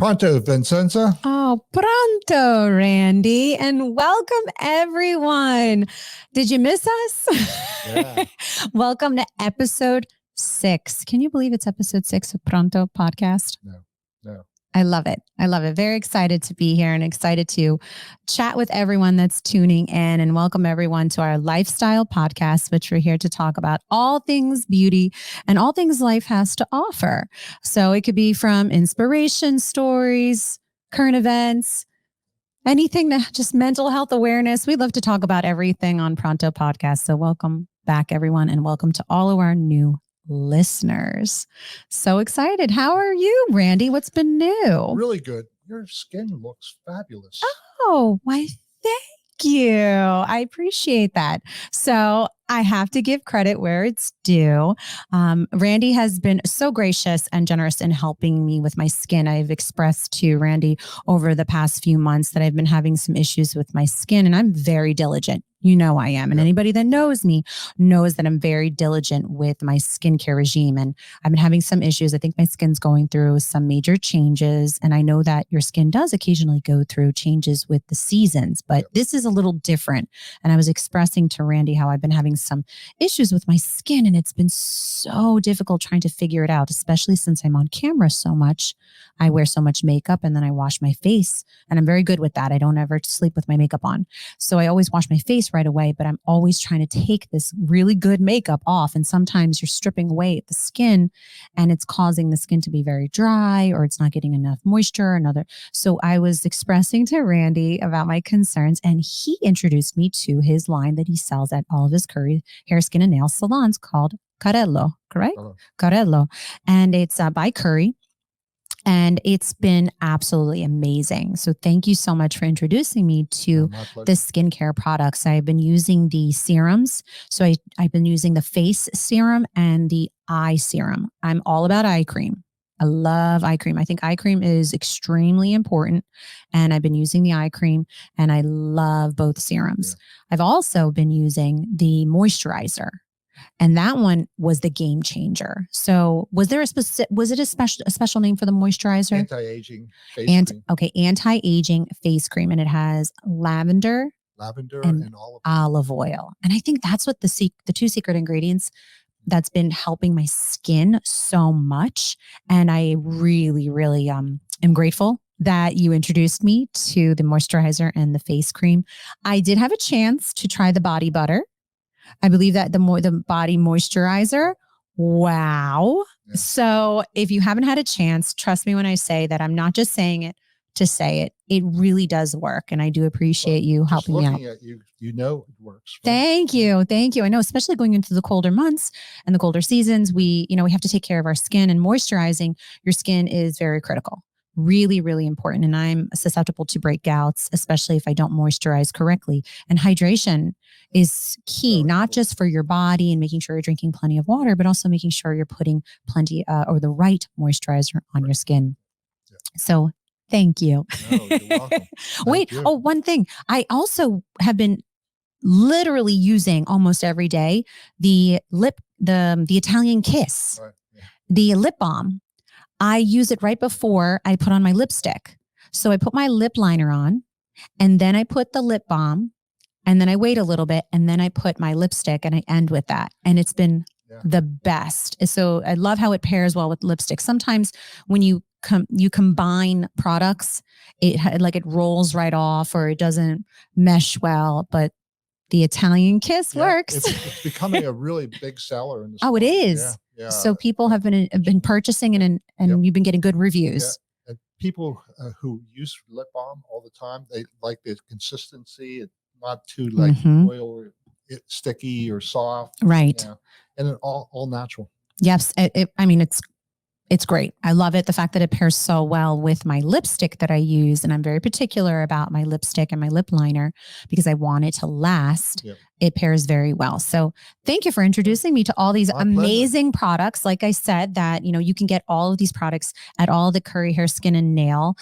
Pronto, Vincenza. Oh, pronto, Randy. And welcome, everyone. Did you miss us? Yeah. Welcome to episode 6. Can you believe it's episode 6 of Pronto podcast? No. I love it. I love it. Very excited to be here and excited to chat with everyone that's tuning in, and welcome everyone to our lifestyle podcast, which we're here to talk about all things beauty and all things life has to offer. So it could be from inspiration stories, current events, anything to just mental health awareness. We love to talk about everything on Pronto podcast. So welcome back, everyone, and welcome to all of our new listeners. So excited. How are you, Randy? What's been new? Really good. Your skin looks fabulous. Oh, why, thank you. I appreciate that. So I have to give credit where it's due. Randy has been so gracious and generous in helping me with my skin. I've expressed to Randy over the past few months that I've been having some issues with my skin, and I'm very diligent. You know I am. And anybody that knows me knows that I'm very diligent with my skincare regime. And I've been having some issues. I think my skin's going through some major changes. And I know that your skin does occasionally go through changes with the seasons, but this is a little different. And I was expressing to Randy how I've been having some issues with my skin, and it's been so difficult trying to figure it out, especially since I'm on camera so much. I wear so much makeup and then I wash my face, and I'm very good with that. I don't ever sleep with my makeup on. So I always wash my face right away, but I'm always trying to take this really good makeup off. And sometimes you're stripping away at the skin and it's causing the skin to be very dry, or it's not getting enough moisture. So I was expressing to Randy about my concerns, and he introduced me to his line that he sells at all of his Curry hair, skin, and nail salons called Carello, correct? Carello. And it's by Curry. And it's been absolutely amazing. So thank you so much for introducing me to the skincare products. I've been using the serums. So I've been using the face serum and the eye serum. I'm all about eye cream. I love eye cream. I think eye cream is extremely important. And I've been using the eye cream, and I love both serums. I've also been using the moisturizer. And that one was the game changer. So was it a special name for the moisturizer? Anti-aging face cream. Okay, anti-aging face cream. And it has lavender and olive oil. And I think that's what the two secret ingredients that's been helping my skin so much. And I really, really am grateful that you introduced me to the moisturizer and the face cream. I did have a chance to try the body butter. I believe that the body moisturizer, wow. Yeah. So if you haven't had a chance, trust me when I say that I'm not just saying it to say it. It really does work. And I do appreciate you helping me out. Looking at you, you know it works. Thank you. Thank you. I know, especially going into the colder months and the colder seasons, we have to take care of our skin, and moisturizing your skin is very critical. Really, really important. And I'm susceptible to breakouts, especially if I don't moisturize correctly. And hydration is key, not just for your body and making sure you're drinking plenty of water, but also making sure you're putting plenty or the right moisturizer on your skin. Yeah. So thank you. No, you're welcome. Wait, one thing. I also have been literally using almost every day the Italian Kiss, the lip balm. I use it right before I put on my lipstick. So I put my lip liner on, and then I put the lip balm, and then I wait a little bit, and then I put my lipstick, and I end with that. And it's been the best. So I love how it pairs well with lipstick. Sometimes when you combine products, it rolls right off, or it doesn't mesh well, but the Italian Kiss works. It's becoming a really big seller in the Oh, it is. Yeah. So people have been purchasing and you've been getting good reviews. Yeah. And people who use lip balm all the time, they like the consistency. It's not too oil or sticky or soft. Right. Yeah. And it all natural. Yes. It's great. I love it. The fact that it pairs so well with my lipstick that I use. And I'm very particular about my lipstick and my lip liner because I want it to last. Yep. It pairs very well. So thank you for introducing me to all these amazing products. Like I said, that, you can get all of these products at all the Curry Hair, Skin and Nail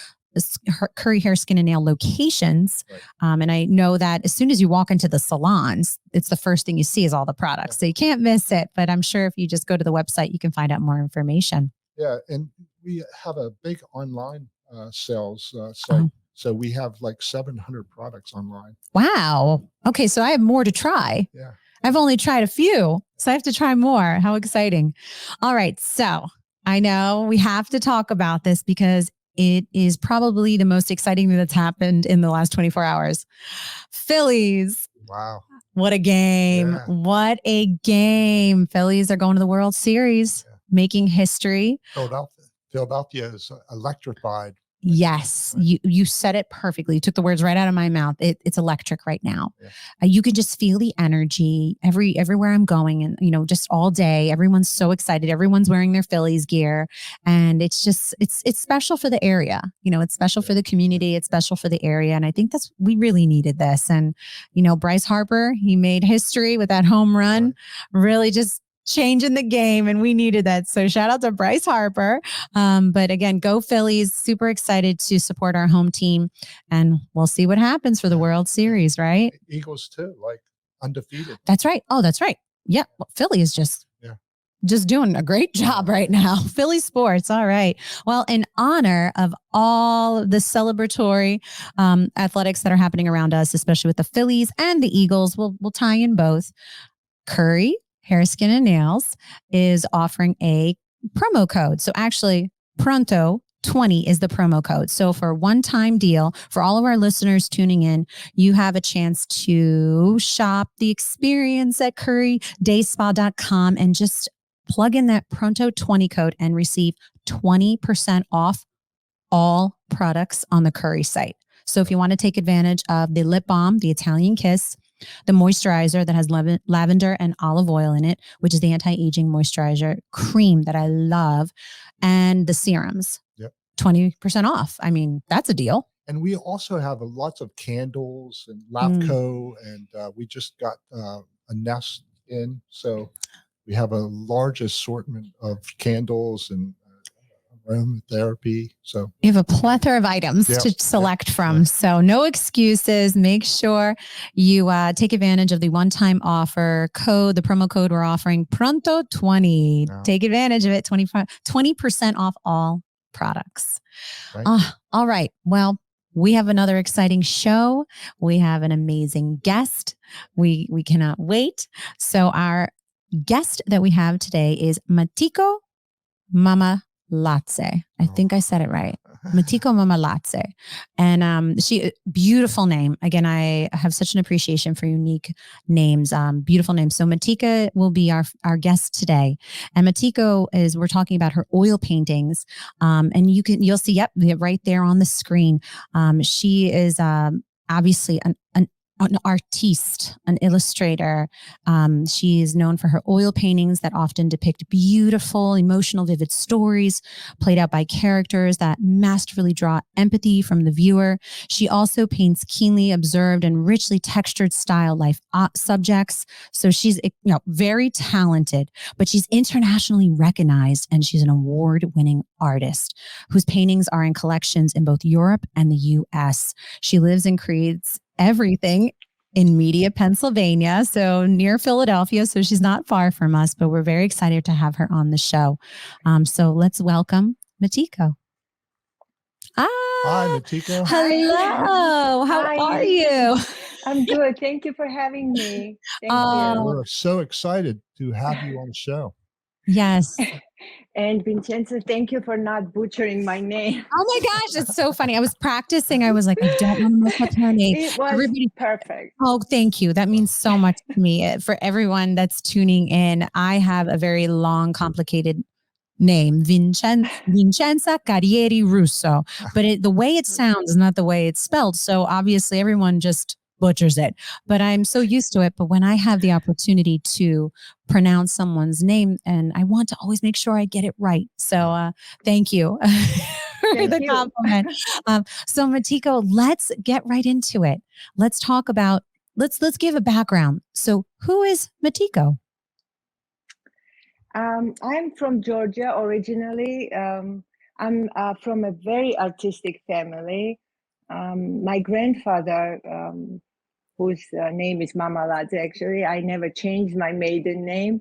locations. Right. And I know that as soon as you walk into the salons, it's the first thing you see is all the products. So you can't miss it. But I'm sure if you just go to the website, you can find out more information. Yeah. And we have a big online sales site. So we have like 700 products online. Wow. Okay, so I have more to try. Yeah. I've only tried a few, so I have to try more. How exciting. All right, so I know we have to talk about this because it is probably the most exciting thing that's happened in the last 24 hours. Phillies. Wow. What a game. Yeah. What a game. Phillies are going to the World Series, making history. Philadelphia is electrified. Yes, Right. you said it perfectly. You took the words right out of my mouth. It's electric right now. Yeah. You can just feel the energy everywhere I'm going, and just all day. Everyone's so excited. Everyone's wearing their Phillies gear, and it's special for the area. It's special for the community. It's special for the area, and I think we really needed this. And Bryce Harper, he made history with that home run. Right. Really just changing the game, and we needed that. So shout out to Bryce Harper. But again, go Phillies. Super excited to support our home team, and we'll see what happens for the World Series, right? Eagles too, like undefeated. That's right. Oh, that's right. Yeah. Well, Philly is just doing a great job right now. Philly sports. All right. Well, in honor of all the celebratory athletics that are happening around us, especially with the Phillies and the Eagles, we'll tie in both. Curry Hair, Skin, and Nails is offering a promo code. So actually, Pronto 20 is the promo code. So for a one-time deal, for all of our listeners tuning in, you have a chance to shop the experience at currydayspa.com and just plug in that Pronto 20 code and receive 20% off all products on the Curry site. So if you want to take advantage of the lip balm, the Italian Kiss, the moisturizer that has lavender and olive oil in it, which is the anti-aging moisturizer cream that I love, and the serums, 20% off. I mean, that's a deal. And we also have lots of candles and Lavco, and we just got a Nest in. So we have a large assortment of candles and aromatherapy. So you have a plethora of items to select from. So no excuses. Make sure you take advantage of the one-time offer code, the promo code we're offering, Pronto 20. Take advantage of it. 20% off all products. Right. All right. Well, we have another exciting show. We have an amazing guest. We cannot wait. So our guest that we have today is Matiko Mamaladze. I think I said it right. Matiko Mamaladze. And she, beautiful name. Again, I have such an appreciation for unique names, beautiful names. So Matika will be our guest today. And Matiko we're talking about her oil paintings. And you'll see, right there on the screen. She is obviously an artiste, an illustrator. She is known for her oil paintings that often depict beautiful, emotional, vivid stories played out by characters that masterfully draw empathy from the viewer. She also paints keenly observed and richly textured style life subjects. So she's very talented, but she's internationally recognized, and she's an award-winning artist whose paintings are in collections in both Europe and the U.S. She lives and creates everything in Media, Pennsylvania, so near Philadelphia. So she's not far from us, but we're very excited to have her on the show. So let's welcome Matiko. Hi, Matiko. Hello. How are you? I'm good. Thank you for having me. Thank you. We're so excited to have you on the show. Yes. And Vincenza, thank you for not butchering my name. Oh my gosh, it's so funny. I was practicing. I was like, I don't want to mess up her name. It was perfect. Oh, thank you. That means so much to me. For everyone that's tuning in, I have a very long, complicated name, Vincenza Carrieri Russo. But the way it sounds is not the way it's spelled. So obviously everyone just butchers it, but I'm so used to it. But when I have the opportunity to pronounce someone's name, and I want to always make sure I get it right. So thank you for the compliment. So Matiko, let's get right into it. Let's talk about, let's give a background. So who is Matiko? I'm from Georgia originally. I'm from a very artistic family. My grandfather, whose name is Mamaladze, actually, I never changed my maiden name.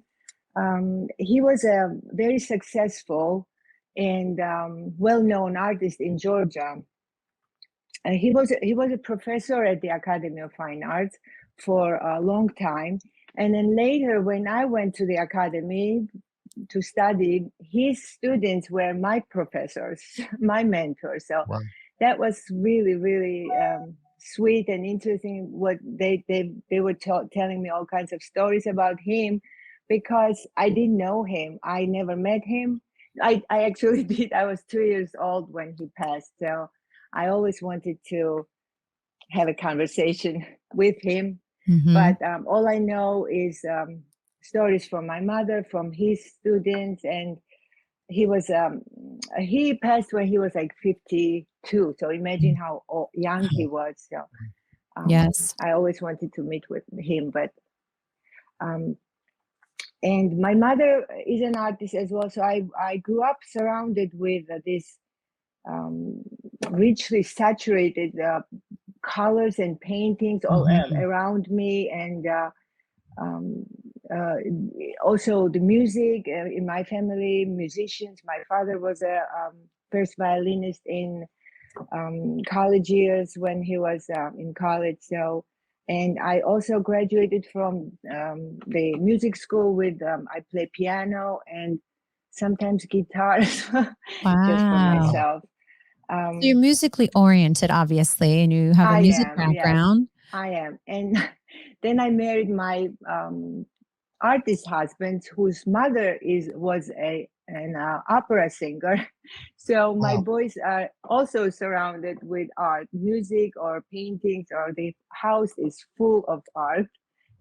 He was a very successful and well-known artist in Georgia. He was a professor at the Academy of Fine Arts for a long time, and then later, when I went to the academy to study, his students were my professors, my mentors. So Wow. that was really, really sweet and interesting. What they were telling me all kinds of stories about him, because I didn't know him. I never met him. I actually did. I was 2 years old when he passed. So I always wanted to have a conversation with him. Mhm. But all I know is stories from my mother, from his students, and he passed when he was like 52. So imagine how young he was. So Yes. I always wanted to meet with him, but and my mother is an artist as well. So I grew up surrounded with this richly saturated colors and paintings all around me, and also the music in my family, musicians. My father was a first violinist in college years when he was in college. So, and I also graduated from the music school with I play piano and sometimes guitar just for Wow. myself. So you're musically oriented, obviously, and you have a I music am, yes, background. I am. And then I married my artist husband, whose mother was an opera singer. So my Wow. boys are also surrounded with art, music or paintings, or the house is full of art,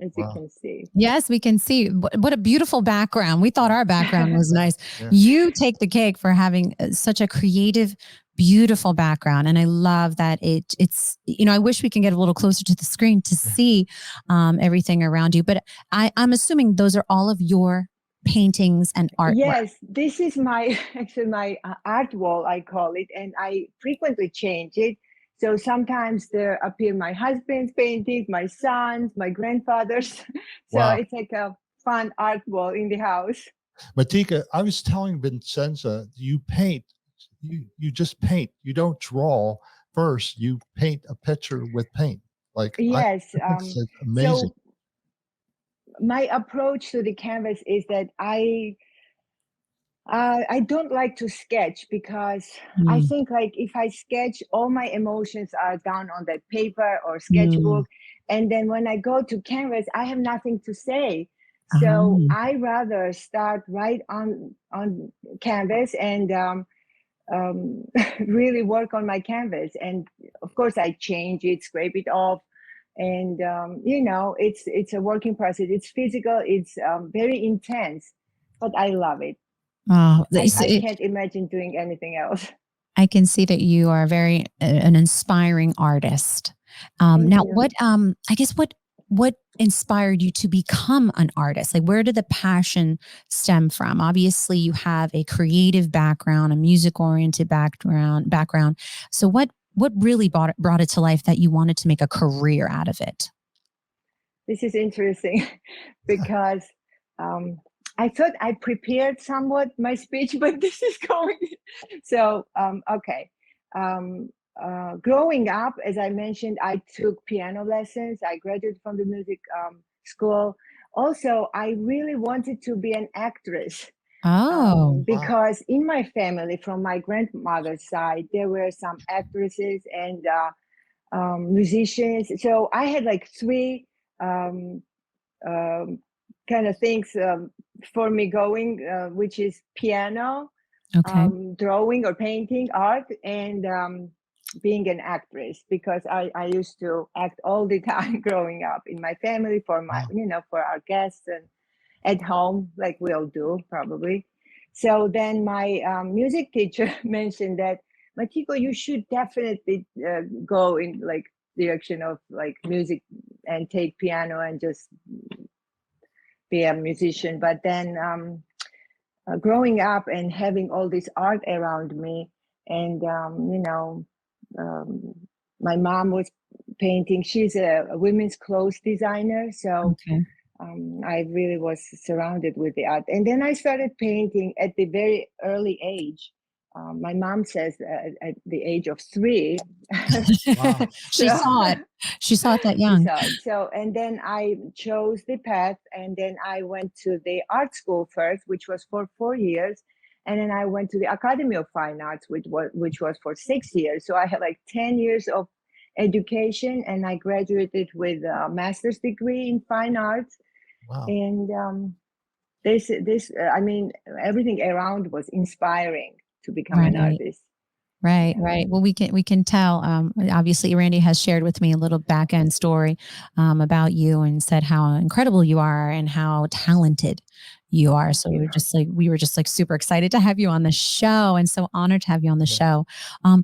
as you Wow. can see. Yes, we can see. What a beautiful background. We thought our background was nice. Yeah. You take the cake for having such a creative, beautiful background. And I love that it's, I wish we can get a little closer to the screen to see everything around you. But I'm assuming those are all of your paintings and artwork. Yes, this is my actually my art wall, I call it, and I frequently change it. So sometimes there appear my husband's paintings, my son's, my grandfather's. So Wow. it's like a fun art wall in the house. Matika, I was telling Vincenza, you paint, you just paint. You don't draw first. You paint a picture with paint. Like Yes. I think it's amazing. So my approach to the canvas is that I don't like to sketch, because I think like if I sketch, all my emotions are down on that paper or sketchbook. And then when I go to canvas, I have nothing to say. So I rather start right on canvas and really work on my canvas. And of course I change it, scrape it off. And it's a working process. It's physical, it's very intense, but I love it. Oh, I can't imagine doing anything else. I can see that you are very an inspiring artist. Now, you. what I guess what inspired you to become an artist? Like, where did the passion stem from? Obviously, you have a creative background, a music-oriented background. So, what really brought it to life that you wanted to make a career out of it? This is interesting because I thought I prepared somewhat my speech, but this is going. So, okay. Growing up, as I mentioned, I took piano lessons. I graduated from the music school. Also, I really wanted to be an actress. Oh, Because in my family, from my grandmother's side, there were some actresses and musicians. So I had like three kind of things for me going, which is piano, okay. drawing or painting, art, and being an actress, because I used to act all the time growing up in my family for my, for our guests and at home, like we all do probably. So then my music teacher mentioned that, Matiko, you should definitely go in like direction of like music and take piano and just be a musician. But then growing up and having all this art around me, and my mom was painting. She's a women's clothes designer, so Okay. I really was surrounded with the art. And then I started painting at the very early age. My mom says at the age of 3. Wow. She saw it. She saw it that She young. saw it. So, and then I chose the path, and then I went to the art school first, which was for 4 years. And then I went to the Academy of Fine Arts, which was for 6 years. So I had like 10 years of education, and I graduated with a master's degree in fine arts. Wow. And I mean, everything around was inspiring to become an Right. artist. Right, Yeah. right. Well, we can tell. Obviously, Randy has shared with me a little back end story about you and said how incredible you are and how talented you are. So we were just like super excited to have you on the show, and so honored to have you on the Yeah. show.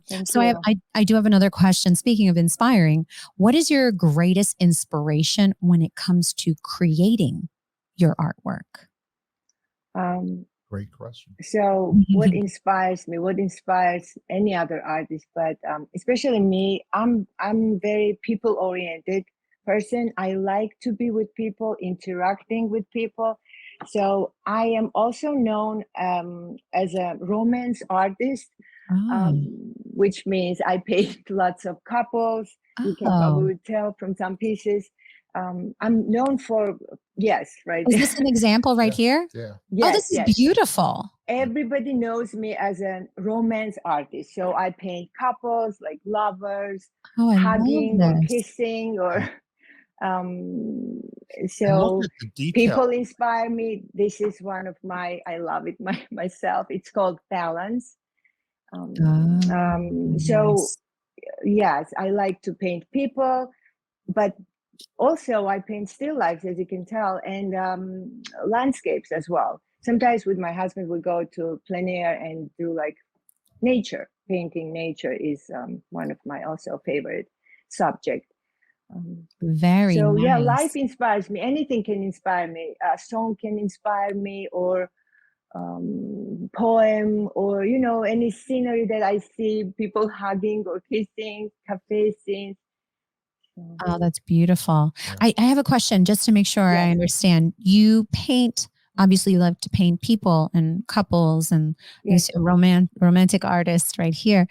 Thank So you. I do have another question. Speaking of inspiring, what is your greatest inspiration when it comes to creating your artwork? Great question. So what inspires me, what inspires any other artist, but especially me, I'm very people oriented person. I like to be with people, interacting with people. So I am also known as a romance artist, which means I paint lots of couples. You can probably tell from some pieces. I'm known for, yes, right. Is this an example right here? Yeah. Oh, this is beautiful. Everybody knows me as a romance artist. So I paint couples, like lovers, Oh, I hugging love or this. kissing, or And look so at the detail. people inspire me. This is one of I love it myself. It's called Balance. So yes, I like to paint people, but also I paint still lifes, as you can tell, and landscapes as well. Sometimes with my husband, we go to plein air and do like nature. Painting nature is one of my also favorite subject. Very So nice. yeah, life inspires me. Anything can inspire me. A song can inspire me, or poem, or any scenery that I see, people hugging or kissing, cafe scenes. Oh, that's beautiful. Yeah. I have a question just to make sure I Yes. understand. You paint, obviously you love to paint people and couples and Yes. romantic artists right here.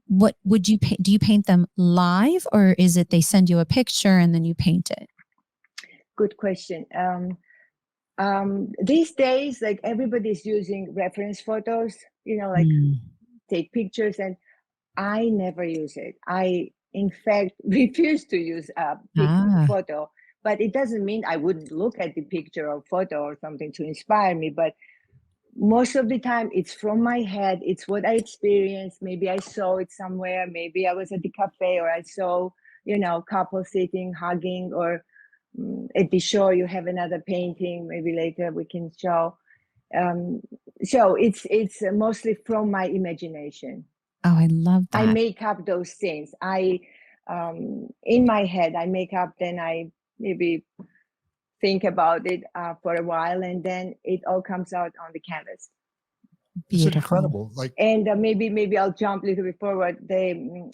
What would you paint? Do you paint them live, or is it they send you a picture and then you paint it? Good question. These days, like everybody's using reference photos, like take pictures, and I never use it. I, in fact, refuse to use a photo, but it doesn't mean I wouldn't look at the picture or photo or something to inspire me. But most of the time it's from my head. It's what I experienced. Maybe I saw it somewhere. Maybe I was at the cafe, or I saw, couple sitting, hugging, or at the show you have another painting. Maybe later we can show. So it's mostly from my imagination. Oh, I love that. I make up those things. In my head, I make up, then I maybe think about it for a while, and then it all comes out on the canvas. It's incredible. Like, and maybe I'll jump a little bit forward. The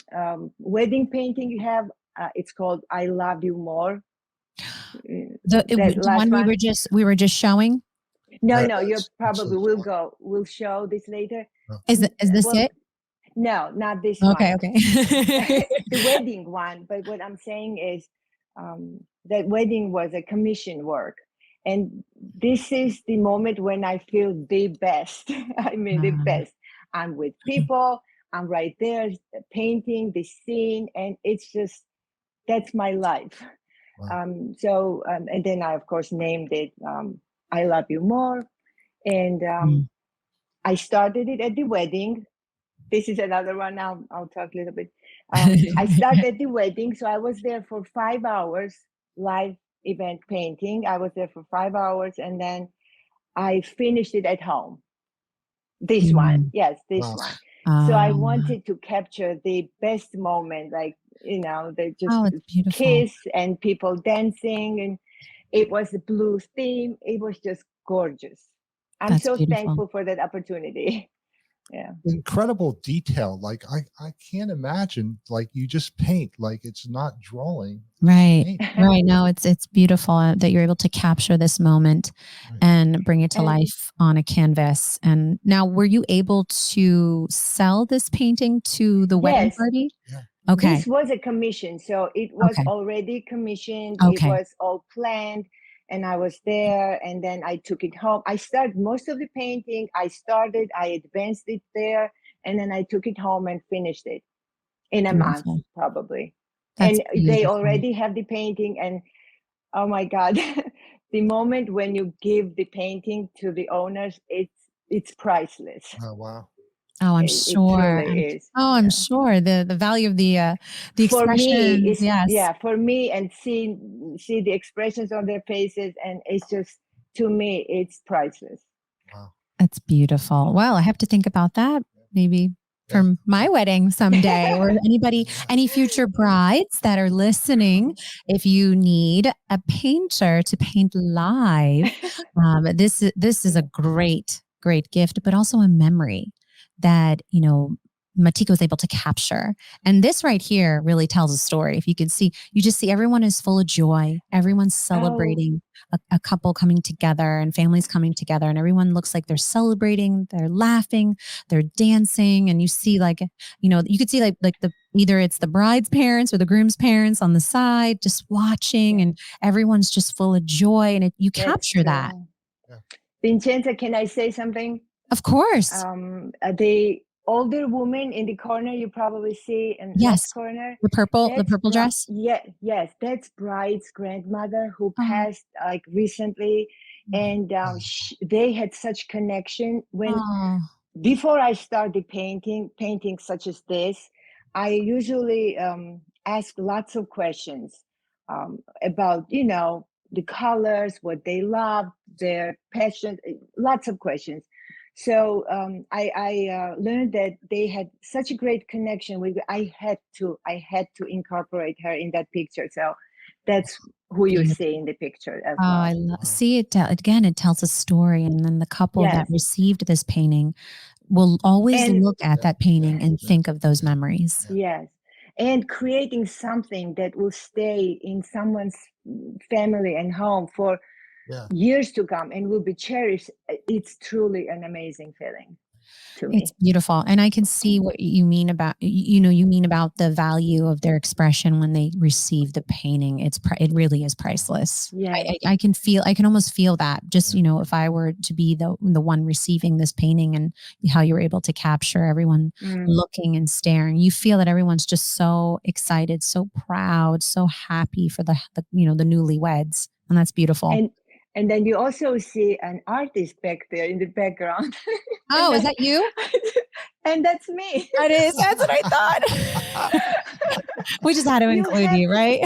wedding painting you have, it's called "I Love You More." The one we were just showing. No, you probably we'll show this later. Is this it? No, not this one. Okay. The wedding one. But what I'm saying is that wedding was a commission work. And this is the moment when I feel the best. I mean, the best. I'm with people. I'm right there painting the scene. And it's just, that's my life. wow. And then I, of course, named it I Love You More. And I started it at the wedding. This is another one. I'll talk a little bit. I started the wedding. So I was there for 5 hours, live event painting. I was there for 5 hours, and then I finished it at home. This one. Yes, this one. So I wanted to capture the best moment, like, they just kiss and people dancing. And it was the blues theme. It was just gorgeous. I'm so thankful for that opportunity. Yeah. incredible detail. Like I can't imagine, like you just paint, like it's not drawing. Right. Paint. Right. No, it's beautiful that you're able to capture this moment Right. and bring it to And- life on a canvas. And now, were you able to sell this painting to the wedding Yes. party? Yeah. Okay. This was a commission, so it was Okay. already commissioned. Okay. It was all planned, and I was there. And then I took it home. I started most of the painting. I advanced it there, and then I took it home and finished it in a month, Beautiful. probably. That's And they beautiful. already have the painting. And oh my God, the moment when you give the painting to the owners, it's priceless. Oh wow. Oh, I'm It sure. truly is. I'm Yeah. sure the value of the For me expression. it's Yes. for me, and see the expressions on their faces, and it's just, to me, it's priceless. Wow. That's beautiful. Well, I have to think about that maybe Yeah. for my wedding someday, or any future brides that are listening. If you need a painter to paint live, this is a great gift, but also a memory that Matiko is able to capture. And this right here really tells a story. If you can see, you just see everyone is full of joy. Everyone's celebrating a couple coming together and families coming together, and everyone looks like they're celebrating, they're laughing, they're dancing. And you see you could see like the either it's the bride's parents or the groom's parents on the side just watching, and everyone's just full of joy, and you That's capture that. true. Yeah. Vincenza, can I say something? Of course. The older woman in the corner, you probably see in Yes. left corner, The purple that's dress. yes, that's bride's grandmother who Oh. passed like recently. And they had such connection. Before I started painting such as this, I usually ask lots of questions about the colors, what they love, their passion, lots of questions. So I learned that they had such a great connection with. I had to incorporate her in that picture. So that's who you see in the picture as well. I see it again. It tells a story, and then the couple that Yes. received this painting will always And- look at that painting and think of those memories. Yes. And creating something that will stay in someone's family and home for years to come and will be cherished. It's truly an amazing feeling to me. It's beautiful. And I can see what you mean about, you mean about the value of their expression when they receive the painting. It really is priceless. Yeah. I can almost feel that just, if I were to be the one receiving this painting, and how you were able to capture everyone looking and staring, you feel that everyone's just so excited, so proud, so happy for the newlyweds. And that's beautiful. And then you also see an artist back there in the background. Oh, is that you? And that's me. That is. That's what I thought. We just had to include you, right?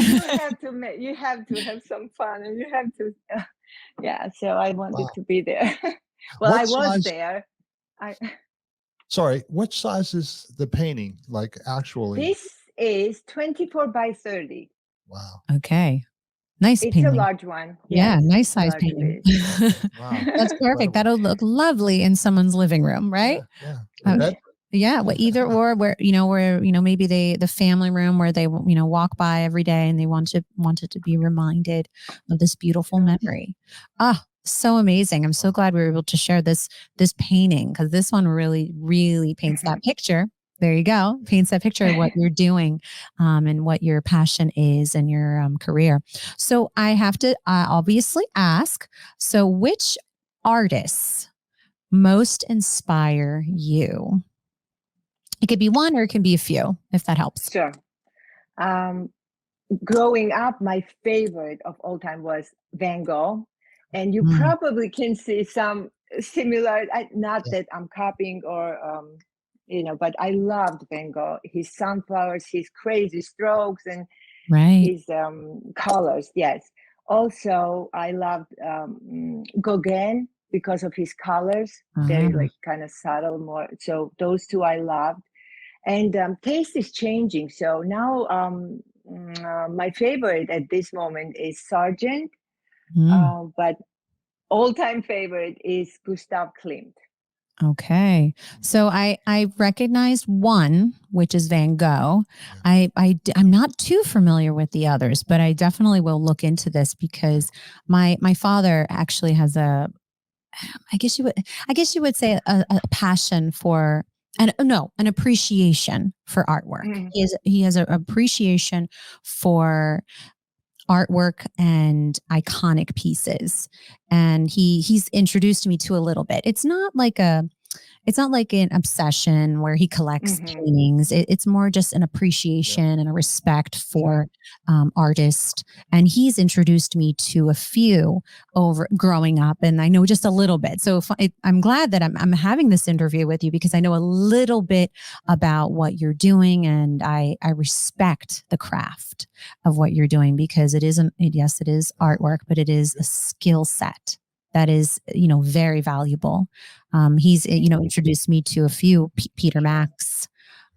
You have to have some fun, and you have to. So I wanted to be there. Well, I was there. Sorry, what size is the painting? Like actually? This is 24 by 30. Wow. Okay. Nice It's painting. a large one. Yeah, Yes, nice size painting. Wow. That's perfect. That'll look lovely in someone's living room, right? Yeah. Yeah, either or where maybe the family room where they walk by every day and they wanted to be reminded of this beautiful memory. So amazing. I'm so glad we were able to share this painting, because this one really paints that picture. There you go. Paints that picture of what you're doing, and what your passion is and your career. So I have to obviously ask, so which artists most inspire you? It could be one, or it can be a few, if that helps. Sure. Growing up, my favorite of all time was Van Gogh. And you probably can see some similar, not that I'm copying or, but I loved Van Gogh. His sunflowers, his crazy strokes, and his colors. Yes. Also, I loved Gauguin because of his colors. Very kind of subtle, more. So those two I loved. And taste is changing. So now my favorite at this moment is Sargent. But all-time favorite is Gustav Klimt. Okay. So I recognized one, which is Van Gogh. I'm not too familiar with the others, but I definitely will look into this because my father actually has I guess you would say a passion for an appreciation for artwork. Mm. He has an appreciation for artwork and iconic pieces, and he's introduced me to a little bit. It's not like an obsession where he collects Mhm. paintings. It's more just an appreciation and a respect for artists. And he's introduced me to a few over growing up, and I know just a little bit. So I'm glad that I'm having this interview with you because I know a little bit about what you're doing, and I respect the craft of what you're doing because yes, it is artwork, but it is a skill set that is, very valuable. He's, introduced me to a few Peter Max.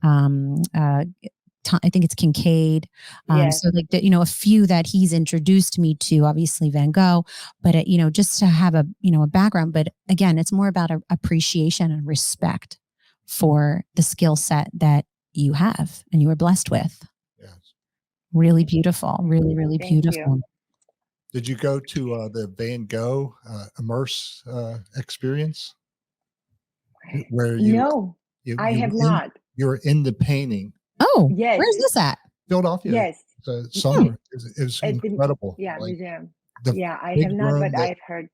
I think it's Kincaid. Yes. So a few that he's introduced me to, obviously Van Gogh, but just to have a background. But again, it's more about appreciation and respect for the skill set that you have and you were blessed with. Yes. Really beautiful. Really, really Thank beautiful. you. Did you go to the Van Gogh Immerse experience where No, I have not. you're in the painting? Oh, Yes. where's this at? Philadelphia. Yes. The summer is At the incredible. museum. The Yeah, I big have not, room but I've heard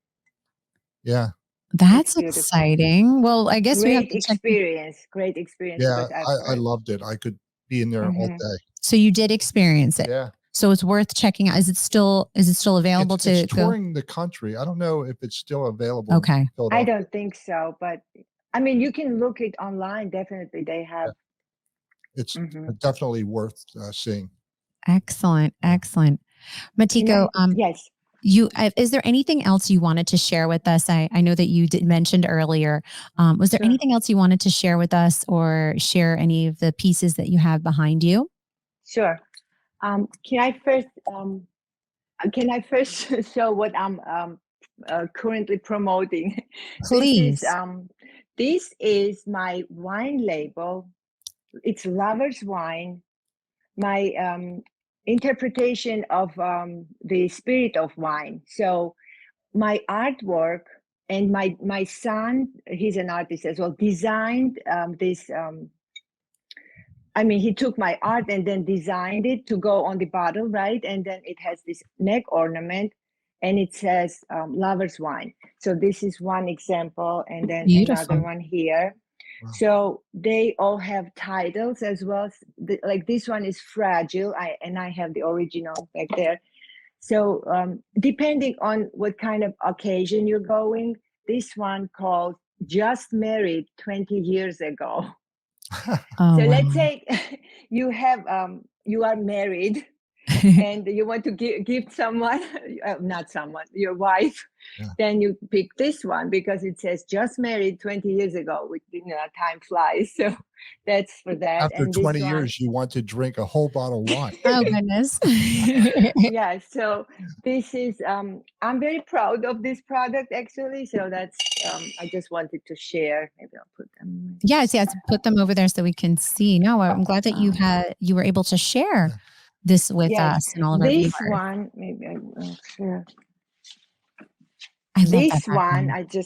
yeah, That's beautiful. exciting. Well, I guess we have Great to check. experience. Great experience yeah. because I've I heard. loved it. I could be in there all Mhm. day. So you did experience it. Yeah. So it's worth checking out. Is it still available It's to go? touring the country. I don't know if it's still available. Okay. In I Philadelphia. don't think so, but I mean, you can look it online. Definitely, they have. It's Mhm. definitely worth seeing. Excellent. Excellent. Matiko, Yes. is there anything else you wanted to share with us? I know that you mentioned earlier. Was there Sure. anything else you wanted to share with us or share any of the pieces that you have behind you? Sure. Can I first show what I'm currently promoting? Please. This is my wine label. It's Lover's Wine. My interpretation of the spirit of wine. So my artwork and my son, he's an artist as well, designed this. He took my art and then designed it to go on the bottle, right? And then it has this neck ornament and it says Lover's Wine. So this is one example, and then Beautiful. another one here. Wow. So they all have titles as well. Like this one is Fragile, I have the original back there. So depending on what kind of occasion you're going, this one called Just Married 20 Years Ago. Oh, So wow. let's say you are married and you want to give someone, not someone, your wife, Yeah. then you pick this one because it says just married 20 years ago, which time flies. So that's for that. After And 20 this one, years, you want to drink a whole bottle of wine. Oh, goodness. yeah. So this is, I'm very proud of this product actually. So that's, I just wanted to share. Maybe I'll put them. Yes, put them over there so we can see. No, I'm glad that you were able to share this with Yes, us and all of our viewers. this one, maybe I'll share. I love that This one, background.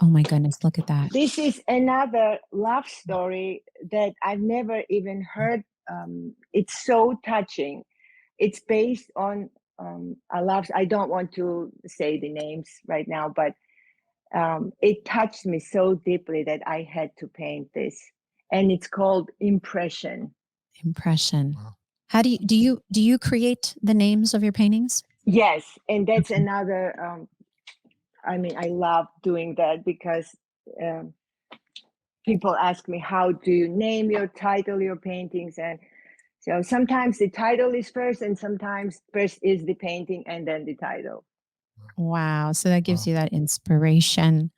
Oh my goodness, look at that. This is another love story that I've never even heard. It's so touching. It's based on a love. I don't want to say the names right now, but it touched me so deeply that I had to paint this. And it's called Impression. Impression. Wow. How do you create the names of your paintings? Yes, and that's another. I love doing that because people ask me, how do you name your title, your paintings? And so sometimes the title is first, and sometimes first is the painting and then the title. Wow. So that gives you that inspiration.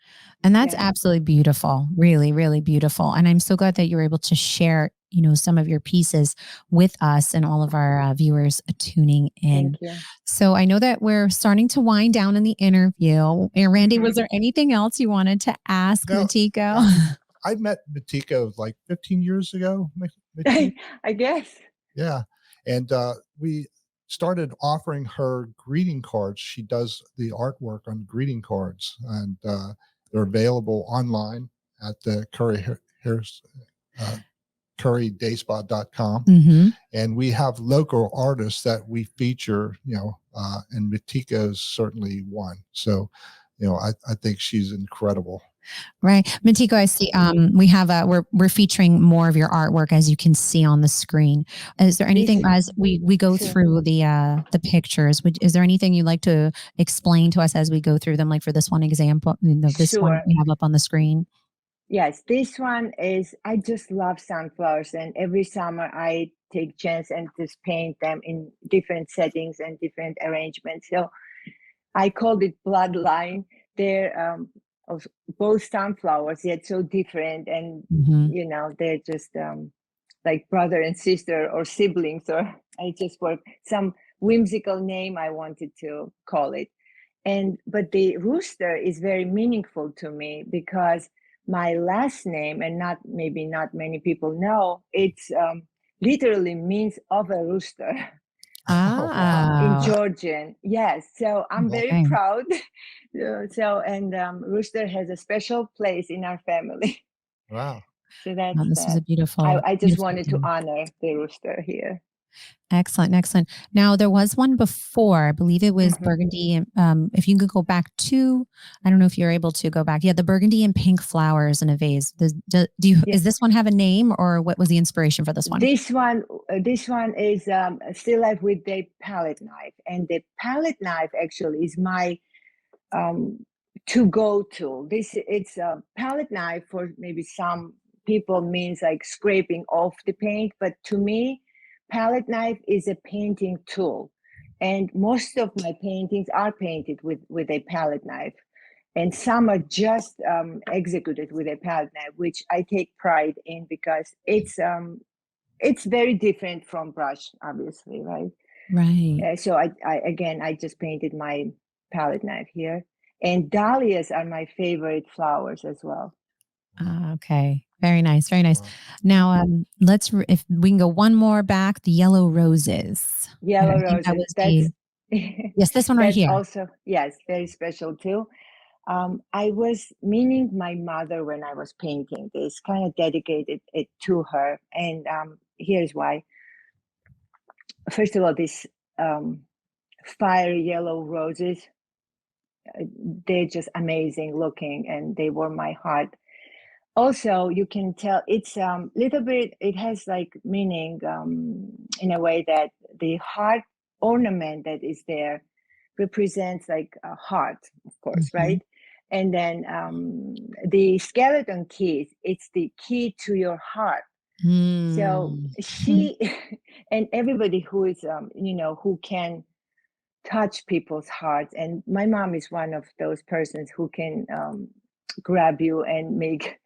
And that's absolutely beautiful. Really, really beautiful. And I'm so glad that you were able to share, some of your pieces with us and all of our viewers tuning in. Thank you. So I know that we're starting to wind down in the interview. And Randy, Mhm. was there anything else you wanted to ask No, Matiko? I met Matiko like 15 years ago. Matiko. I guess. Yeah. And we started offering her greeting cards. She does the artwork on greeting cards, and they're available online at the currydayspa.com. Mm-hmm. And we have local artists that we feature, and Matiko's certainly one. So, I think she's incredible. Right. Matiko, I see we have we're featuring more of your artwork, as you can see on the screen. Is there anything as we go Sure. through the pictures, is there anything you'd like to explain to us as we go through them, like for this one example, this one Sure. we have up on the screen? Yes, this one is, I just love sunflowers, and every summer I take chance and just paint them in different settings and different arrangements. So I called it Bloodline. They're of both sunflowers, yet so different, and Mm-hmm. they're just like brother and sister or siblings, or I just worked some whimsical name I wanted to call it. But the rooster is very meaningful to me because my last name, and not many people know, it's literally means of a rooster in Ah, Georgian. Yes, so I'm very okay. proud. Rooster has a special place in our family. Wow. So that's This is a that. beautiful, I just beautiful wanted to thing. honor the rooster here. Excellent, excellent. Now there was one before, I believe it was Mhm. burgundy. If you could go back to, I don't know if you're able to go back. Yeah, the burgundy and pink flowers in a vase. Yeah. Is this one have a name, or what was the inspiration for this one? This one is still life with the palette knife, and the palette knife actually is my to-go tool. It's a palette knife for maybe some people means like scraping off the paint, but to me, palette knife is a painting tool, and most of my paintings are painted with a palette knife, and some are just executed with a palette knife, which I take pride in because it's very different from brush, obviously, right? Right. So I just painted my palette knife here, and dahlias are my favorite flowers as well. Okay. Very nice. Very nice. Wow. Now, if we can go one more back, the yellow roses. And Yellow I think that roses. was yes, this one right That's here. also, yes, very special too. I was meaning my mother when I was painting this, kind of dedicated it to her, and here's why. First of all, these fiery yellow roses, they're just amazing looking, and they warm my heart. Also, you can tell it's little bit, it has like meaning in a way that the heart ornament that is there represents like a heart, of course, Mhm. right? And then the skeleton keys, it's the key to your heart. So Mm. she and everybody who is who can touch people's hearts, and my mom is one of those persons who can grab you and make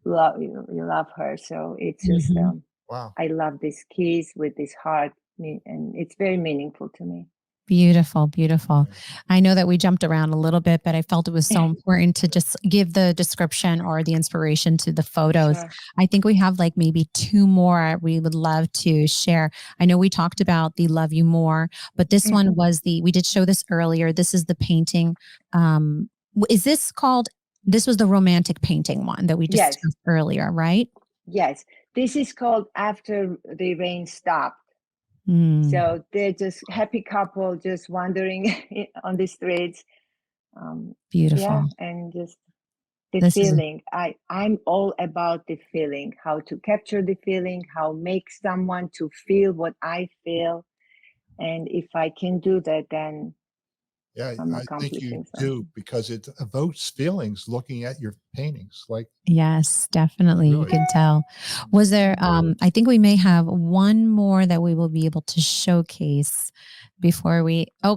love you love her. So it's just Mhm. Wow. I love these keys with this heart, and it's very meaningful to me. Beautiful, beautiful. I know that we jumped around a little bit, but I felt it was so important to just give the description or the inspiration to the photos. Sure. I think we have like maybe two more we would love to share. I know we talked about the Love You More, but this one was we did show this earlier. This is the painting. Is this called, this was the romantic painting one that we Yes. discussed earlier, right? Yes. This is called After the Rain Stopped. Mm, So they're just happy couple just wandering on the streets. beautiful. Yeah, and just the This is feeling. I'm all about the feeling, how to capture the feeling, how make someone to feel what I feel. And if I can do that, then Yeah, I'm I think you accomplishing do, something. because it evokes feelings looking at your paintings. Like, yes, definitely. You really. can tell. Was there, I think we may have one more that we will be able to showcase before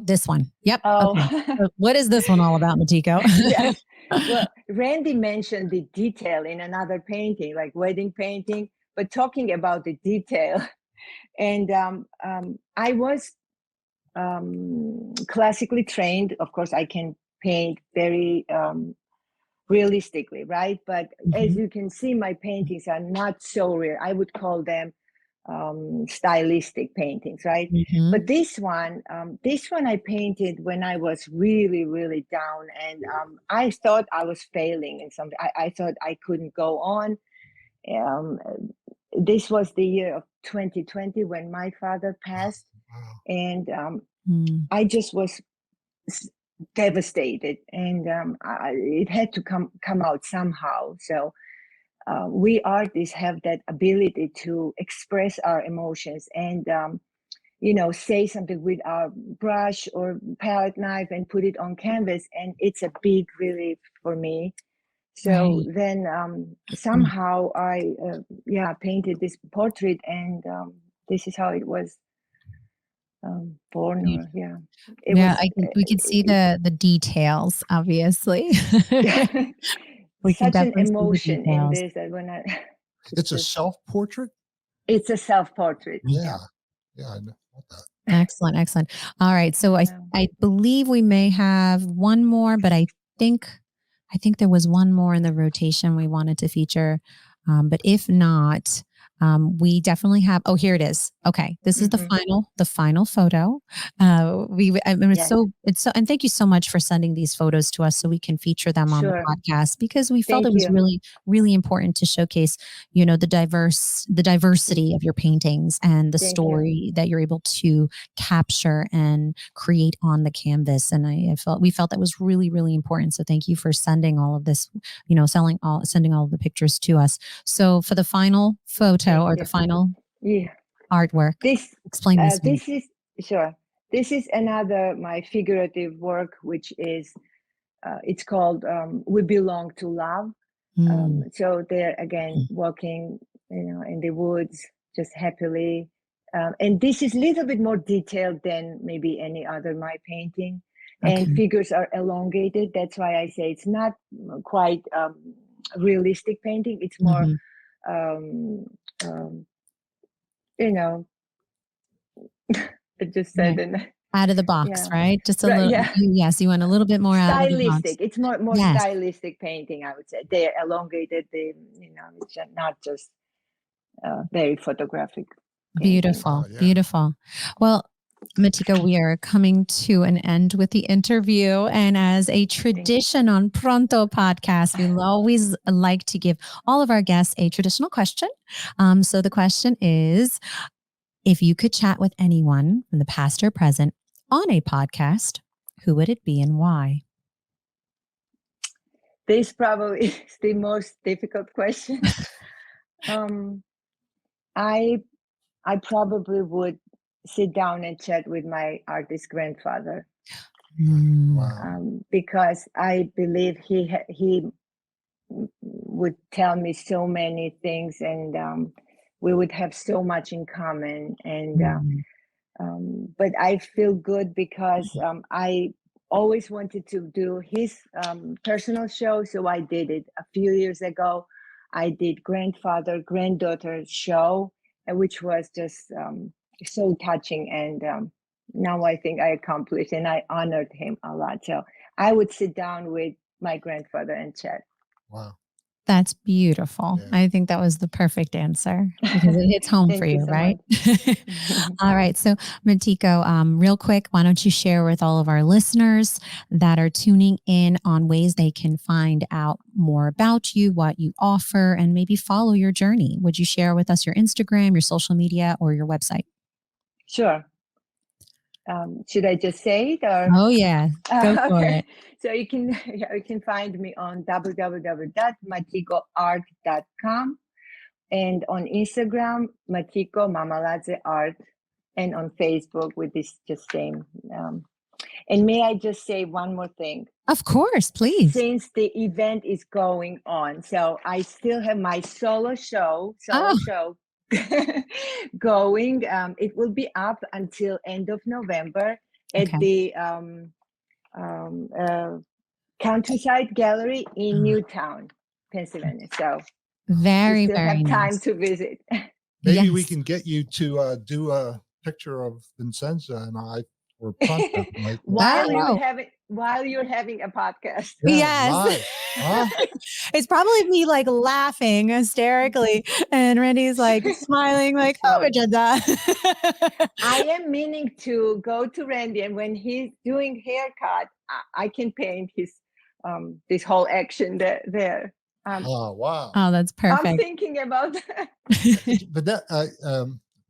this one. Yep. Oh, Okay. So what is this one all about, Matiko? yes. Well, Randy mentioned the detail in another painting, like wedding painting. but talking about the detail. And I was classically trained. Of course, I can paint very realistically, right? But as you can see, my paintings are not so real. I would call them stylistic paintings, right? Mhm. But this one I painted when I was really, really down, and I thought I was failing in something. I thought I couldn't go on. This was the year of 2020 when my father passed, Wow. and Mm. I just was devastated, and it had to come out somehow. So we artists have that ability to express our emotions and say something with our brush or palette knife and put it on canvas, and it's a big relief for me. So Right. then somehow I painted this portrait, and this is how it was born. Or it Yeah, was we could see the details, obviously. We can such an definitely see the emotion in details. this that when I It's a self-portrait? it's a self-portrait. Yeah. Yeah, I know about that. Excellent, excellent. All right, so I believe we may have one more, but I think there was one more in the rotation we wanted to feature. But if not, we definitely have. Oh, here it is. Okay, this is the final photo. I mean, Yes. it's so, and thank you so much for sending these photos to us so we can feature them on the Sure. podcast, because we felt Thank it was you. really, really important to showcase, the diversity of your paintings and the Thank you. story that you're able to capture and create on the canvas. And we felt that was really, really important. So thank you for sending all of this, sending all of the pictures to us. So for the final photo Thank or you. the final Yeah. artwork, This explain this one. this is sure. This is another my figurative work, which is it's called "We Belong to Love." So they're again walking, in the woods, just happily. And this is a little bit more detailed than maybe any other my painting, and Okay. figures are elongated. That's why I say it's not quite realistic painting. It's more, you know, I just said, Right. and Out of the box, yeah, right? Just a right, little. yeah. Yes, you went a little bit more out of the box. Stylistic. It's more Yes. stylistic painting, I would say. They're elongated. It's not just very photographic painting. Beautiful, Yeah. beautiful. Well, Matiko, we are coming to an end with the interview. And as a tradition on Pronto podcast, we always like to give all of our guests a traditional question. So the question is, if you could chat with anyone from the past or present on a podcast, who would it be and why? This probably is the most difficult question. I probably would sit down and chat with my artist grandfather, Wow. because I believe he would tell me so many things, and we would have so much in common. And but I feel good because I always wanted to do his personal show, so I did it a few years ago. I did grandfather granddaughter show, which was just so touching, and now I think I accomplished, and I honored him a lot. So I would sit down with my grandfather and chat. Wow. That's beautiful. Yeah. I think that was the perfect answer because it hits home for Thank you you, so right? much. All right. So, Matiko, real quick, why don't you share with all of our listeners that are tuning in on ways they can find out more about you, what you offer, and maybe follow your journey? Would you share with us your Instagram, your social media, or your website? Sure. Should I just say it, or? Oh, yeah. Go for it. So you can find me on www.matikoart.com, and on Instagram, Matiko Mamaladze Art, and on Facebook with this just same. And may I just say one more thing? Of course, please. Since the event is going on, so I still have my solo show going. It will be up until end of November at the Countryside Gallery in Newtown, Pennsylvania. So Very, still very have time nice. to visit. Maybe we Yes. can get you to do a picture of Vincenza and I, or Pronto. Like, Oh, while you're having a podcast. yeah, yes. live. Huh? It's probably me like laughing hysterically, and Randy's like smiling, like, That's "Oh, right. Vincenza." I am meaning to go to Randy, and when he's doing haircut, I can paint his this whole action there. Oh, wow. Oh, that's I'm perfect. thinking about that. But that,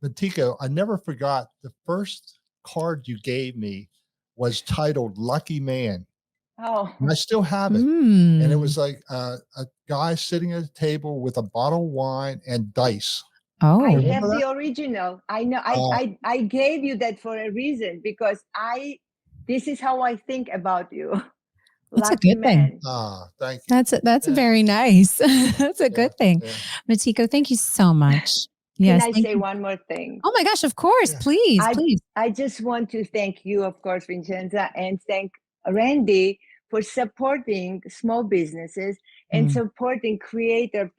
Matiko, I never forgot the first card you gave me was titled Lucky Man. Oh, And I still have it. And it Mm. was like a guy sitting at a table with a bottle of wine and dice. I Oh, Remember have that? the original. I know. Uh, I gave you that for a reason, because this is how I think about you. that's a Lucky good thing. man. Thank you. That's Yeah. very nice. That's a Yeah, good thing. yeah. Matiko, thank you so much. Can Yes, I thank say you. one more thing? Oh my gosh, of course. Yeah. Please, please. I just want to thank you, of course, Vincenza, and thank Randy for supporting small businesses and Mm. supporting creative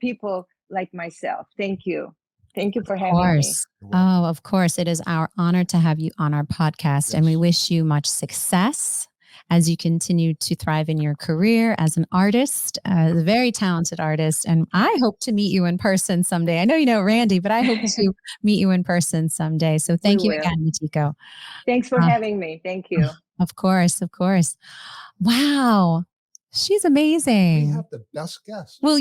people like myself. Thank you. Thank you for Of having me. course. Oh, of course. It is our honor to have you on our podcast. And we Yes. wish you much success as you continue to thrive in your career as an artist, a very talented artist. And I hope to meet you in person someday. I know you know Randy, but I hope to meet you in person someday. So thank you will. again, Matiko. Thanks for Uh, having me. Thank you. Of course, of course. Wow. She's We amazing. have the best guest. Well,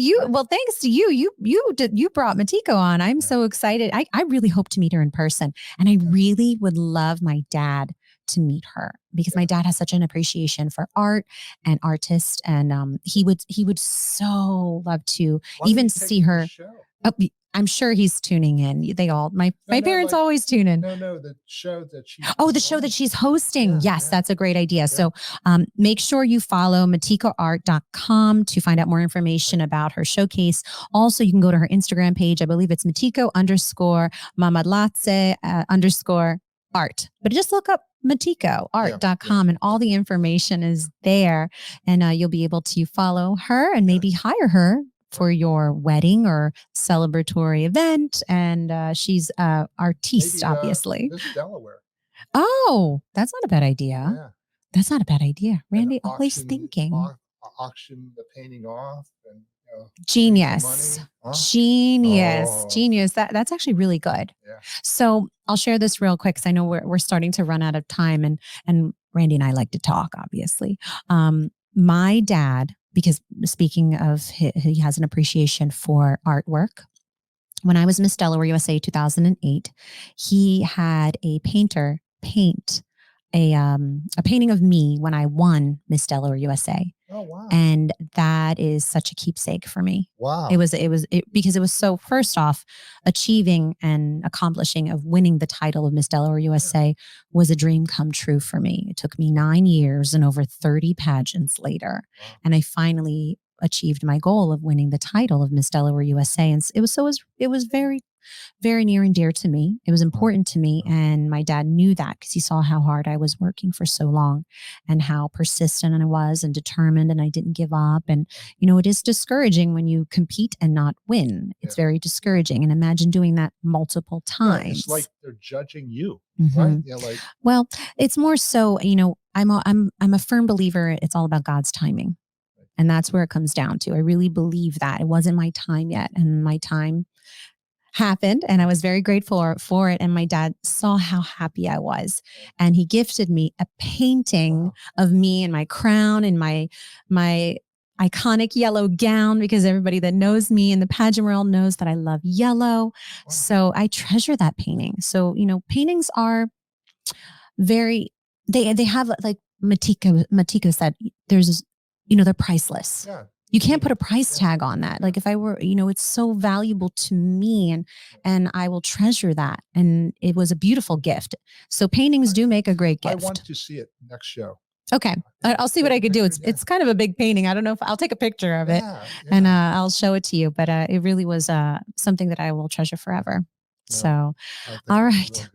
thanks to you, you brought Matiko on. I'm so excited. I really hope to meet her in person, and I really would love my dad to meet her, because my dad has such an appreciation for art and artists, and he would so love to Why don't even you take see him to the her. show? Oh, I'm sure he's tuning in. They all my parents like- always tune in. No, the show that she. Oh, the show that she's hosting. Yeah, Yes, yeah. that's a great idea. So make sure you follow matikoart.com to find out more information about her showcase. Also, you can go to her Instagram page. I believe it's Matiko_Mamaladze _art. But just look up matikoart.com and all the information is there. And you'll be able to follow her and maybe hire her for your wedding or celebratory event. And she's artiste, Maybe, obviously. Miss Delaware. Oh, that's not a bad idea. Yeah. That's not a bad idea. Randy, And always thinking. Auction the painting off and Genius. Huh? Genius. Oh. Genius. That's actually really good. Yeah. So I'll share this real quick, because I know we're starting to run out of time, and Randy and I like to talk, obviously. My dad, because speaking of, he has an appreciation for artwork. When I was Miss Delaware USA 2008, he had a painter paint a painting of me when I won Miss Delaware USA. Oh, wow. And that is such a keepsake for me. Wow. It was because it was so, first off, achieving and accomplishing of winning the title of Miss Delaware USA was a dream come true for me. It took me 9 years and over 30 pageants later. Wow. And I finally achieved my goal of winning the title of Miss Delaware USA. And it was very, very near and dear to me. It was important to me. And my dad knew that, because he saw how hard I was working for so long and how persistent I was and determined, and I didn't give up. And, it is discouraging when you compete and not win. It's very discouraging. And imagine doing that multiple times. It's like they're judging you, Mhm. right? Yeah, like, well, it's more so, I'm a firm believer. It's all about God's timing. And that's where it comes down to. I really believe that it wasn't my time yet, and my time happened, and I was very grateful for it. And my dad saw how happy I was, and he gifted me a painting of me in my crown and my iconic yellow gown, because everybody that knows me in the pageant world knows that I love yellow. So I treasure that painting. So, paintings are very, they have, like Matiko said, there's, they're priceless. yeah. You can't put a price tag on that. Like, if I were, it's so valuable to me, and I will treasure that. And it was a beautiful gift. So paintings do make a great gift. I want to see it next show. Okay. I'll see what I could do. It's kind of a big painting. I don't know if I'll take a picture of it and I'll show it to you, but it really was something that I will treasure forever. So, all right.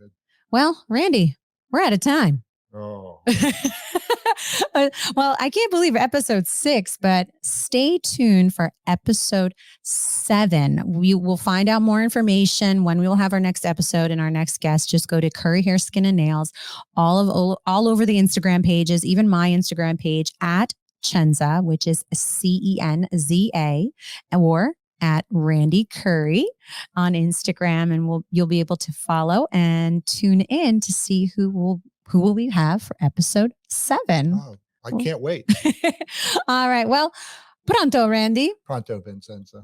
Well, Randy, we're out of time. Oh, Well, I can't believe episode 6, but stay tuned for episode 7. We will find out more information when we will have our next episode and our next guest. Just go to Curry Hair, Skin, and Nails, all over the Instagram pages, even my Instagram page at Chenza, which is Cenza, or at Randy Curry on Instagram, and you'll be able to follow and tune in to see who will we have for episode 7. oh, I can't wait. All right. Well, pronto, Randy. Pronto, Vincenza.